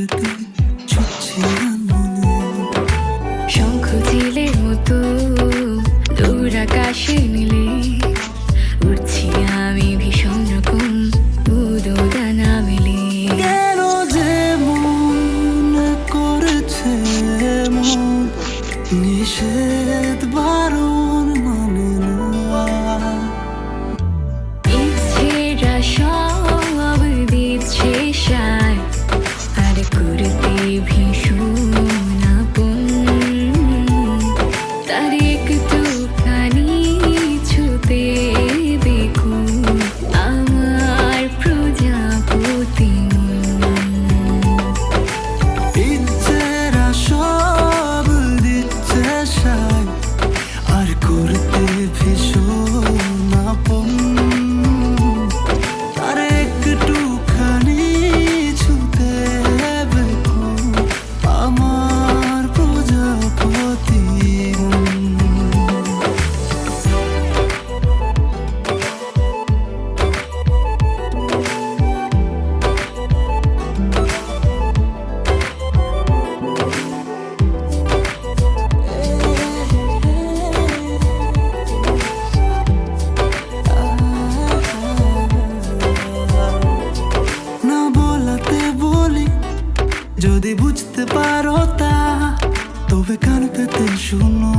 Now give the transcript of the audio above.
করতে ছুটছে মনে। শঙ্খ চিলের মতো দূর আকাশে মিলে উড়ছি আমি ভীষণ রকম উদোদানা মেলে। কেন যে মন করেছে মন নিষেধ বারণ মানে না। ইচ্ছেরা সব দিচ্ছে সায় আর করতে ভীষণ আপন। তার একটুখানি ছুতে দেখুন আমার প্রজাপতি মন। ইচ্ছেরা সব দিচ্ছে সায় আর করতে ভীষণ আপন। তার একটুখানি ছুতে দেখুন আমার প্রজাপতি মন। না বলাতে বলি যদি বুঝতে পারো তা, তবে কান পেতে শুনো।